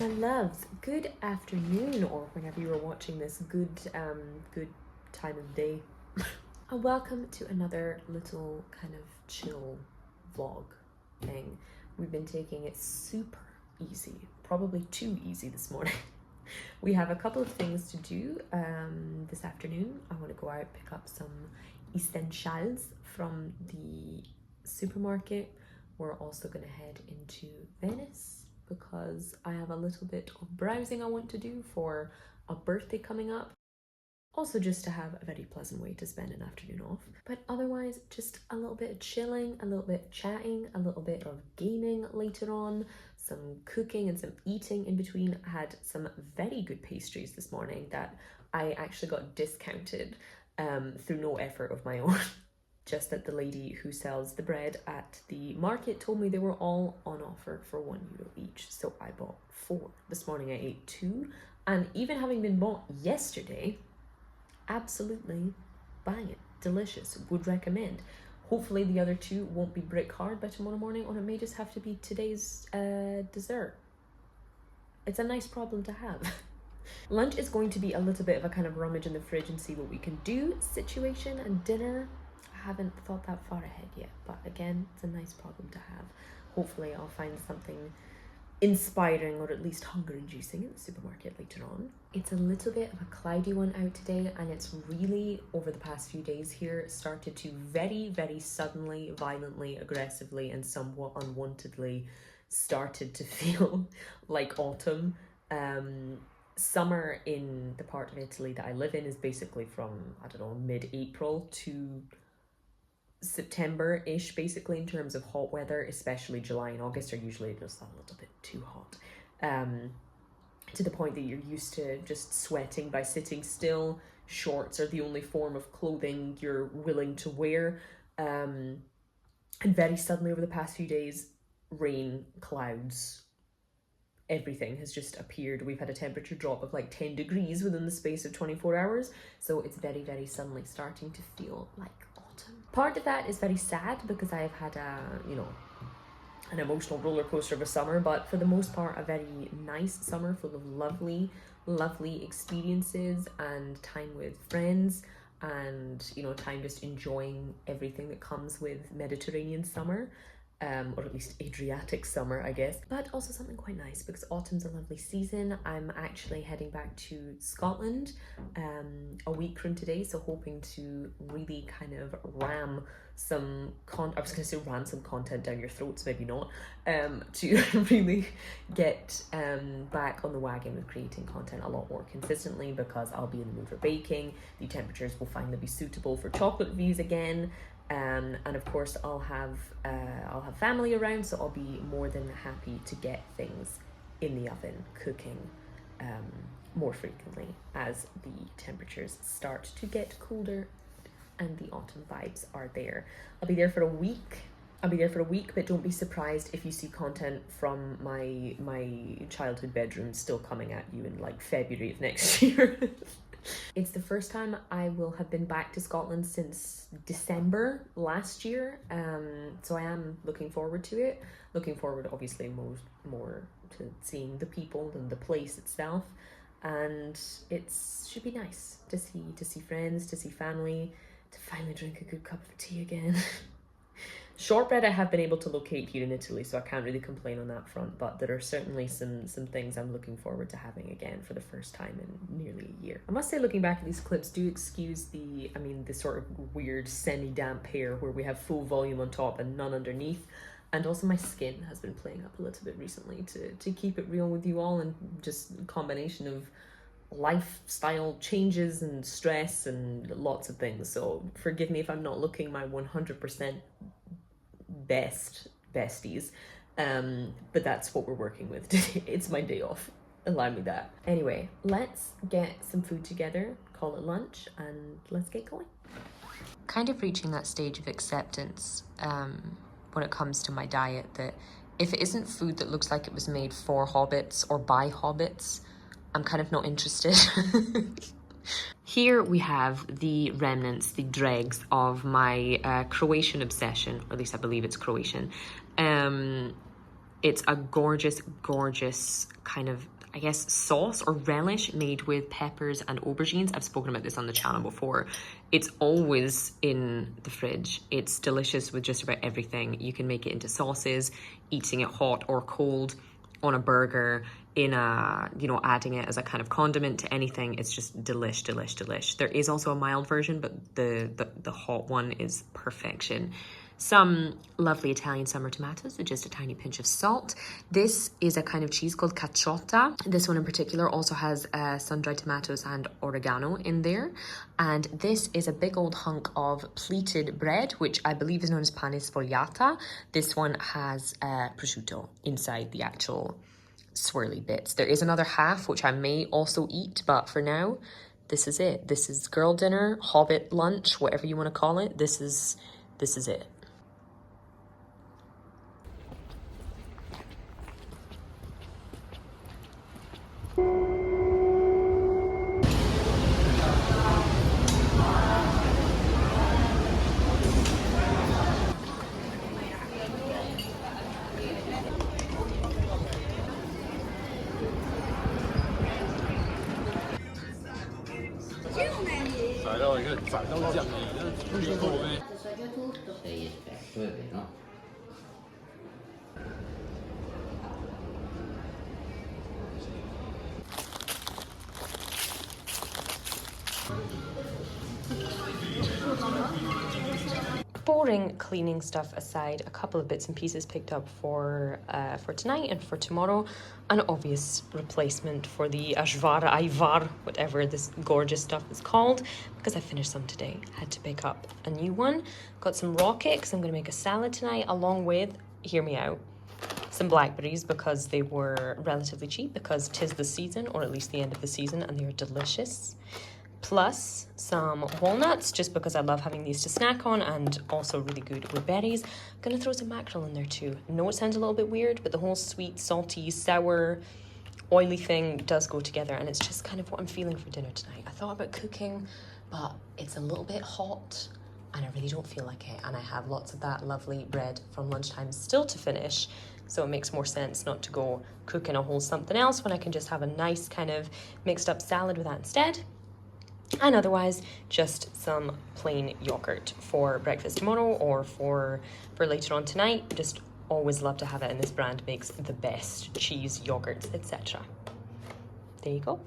My loves, good afternoon, or whenever you are watching this, good time of day. And welcome to another little kind of chill vlog thing. We've been taking it super easy, probably too easy this morning. We have a couple of things to do this afternoon. I want to go out, pick up some essentials from the supermarket. We're also going to head into Venice because I have a little bit of browsing I want to do for a birthday coming up. Also just to have a very pleasant way to spend an afternoon off. But otherwise, just a little bit of chilling, a little bit of chatting, a little bit of gaming later on, some cooking and some eating in between. I had some very good pastries this morning that I actually got discounted through no effort of my own. Just that the lady who sells the bread at the market told me they were all on offer for €1 each. So I bought 4. This morning I ate 2. And even having been bought yesterday, absolutely bang it. Delicious. Would recommend. Hopefully the other 2 won't be brick hard by tomorrow morning, or it may just have to be today's dessert. It's a nice problem to have. Lunch is going to be a little bit of a kind of rummage in the fridge and see what we can do situation, and dinner, I haven't thought that far ahead yet, but again, it's a nice problem to have. Hopefully I'll find something inspiring or at least hunger-inducing in the supermarket later on. It's a little bit of a cloudy one out today, and it's really, over the past few days here, started to very, very suddenly, violently, aggressively, and somewhat unwantedly started to feel like autumn. Summer in the part of Italy that I live in is basically from, I don't know, mid-April to September-ish, basically, in terms of hot weather. Especially July and August are usually just a little bit too hot, to the point that you're used to just sweating by sitting still. Shorts are the only form of clothing you're willing to wear, and very suddenly over the past few days, rain, clouds, everything has just appeared. We've had a temperature drop of like 10 degrees within the space of 24 hours, so it's very, very suddenly starting to feel like autumn. Part of that is very sad because I've had an emotional roller coaster of a summer, but for the most part a very nice summer full of lovely experiences and time with friends, and time just enjoying everything that comes with Mediterranean summer. Or at least Adriatic summer, I guess. But also something quite nice because autumn's a lovely season. I'm actually heading back to Scotland a week from today, so hoping to really kind of ram some content down your throats, maybe not, to really get back on the wagon with creating content a lot more consistently, because I'll be in the mood for baking. The temperatures will finally be suitable for chocolate reviews again. And of course I'll have family around, so I'll be more than happy to get things in the oven cooking more frequently as the temperatures start to get colder and the autumn vibes are there. I'll be there for a week, but don't be surprised if you see content from my childhood bedroom still coming at you in like February of next year. It's the first time I will have been back to Scotland since December last year, so I am looking forward to it. Looking forward, obviously, more to seeing the people than the place itself, and it should be nice to see friends, to see family, to finally drink a good cup of tea again. Shortbread I have been able to locate here in Italy, so I can't really complain on that front, but there are certainly some things I'm looking forward to having again for the first time in nearly a year. I must say, looking back at these clips, do excuse the sort of weird semi-damp hair where we have full volume on top and none underneath. And also my skin has been playing up a little bit recently, to keep it real with you all, and just a combination of lifestyle changes and stress and lots of things. So forgive me if I'm not looking my 100% besties, but that's what we're working with today. It's my day off, allow me that. Anyway, let's get some food together, call it lunch, and let's get going. Kind of reaching that stage of acceptance when it comes to my diet, that if it isn't food that looks like it was made for hobbits or by hobbits, I'm kind of not interested. Here we have the remnants, the dregs of my Croatian obsession, or at least I believe it's Croatian. It's a gorgeous, gorgeous kind of, I guess, sauce or relish made with peppers and aubergines. I've spoken about this on the channel before. It's always in the fridge. It's delicious with just about everything. You can make it into sauces, eating it hot or cold, on a burger, in a, you know, adding it as a kind of condiment to anything. It's just delish, delish, delish. There is also a mild version, but the hot one is perfection. Some lovely Italian summer tomatoes with just a tiny pinch of salt. This is a kind of cheese called caciotta. This one in particular also has sun-dried tomatoes and oregano in there. And this is a big old hunk of pleated bread, which I believe is known as pane sfogliata. This one has prosciutto inside the actual swirly bits. There is another half, which I may also eat, but for now, this is it. This is girl dinner, hobbit lunch, whatever you want to call it. This is it. È vero. Boring cleaning stuff aside, a couple of bits and pieces picked up for tonight and for tomorrow. An obvious replacement for the Ashvar Ayvar, whatever this gorgeous stuff is called, because I finished some today. Had to pick up a new one. Got some rocket because I'm going to make a salad tonight, along with, hear me out, some blackberries because they were relatively cheap, because 'tis the season, or at least the end of the season, and they are delicious. Plus some walnuts, just because I love having these to snack on, and also really good with berries. I'm gonna throw some mackerel in there too. I know it sounds a little bit weird, but the whole sweet, salty, sour, oily thing does go together, and it's just kind of what I'm feeling for dinner tonight. I thought about cooking, but it's a little bit hot, and I really don't feel like it, and I have lots of that lovely bread from lunchtime still to finish, so it makes more sense not to go cooking a whole something else when I can just have a nice kind of mixed up salad with that instead. And otherwise, just some plain yogurt for breakfast tomorrow or for later on tonight. Just always love to have it, and this brand makes the best cheese, yogurts, etc. There you go.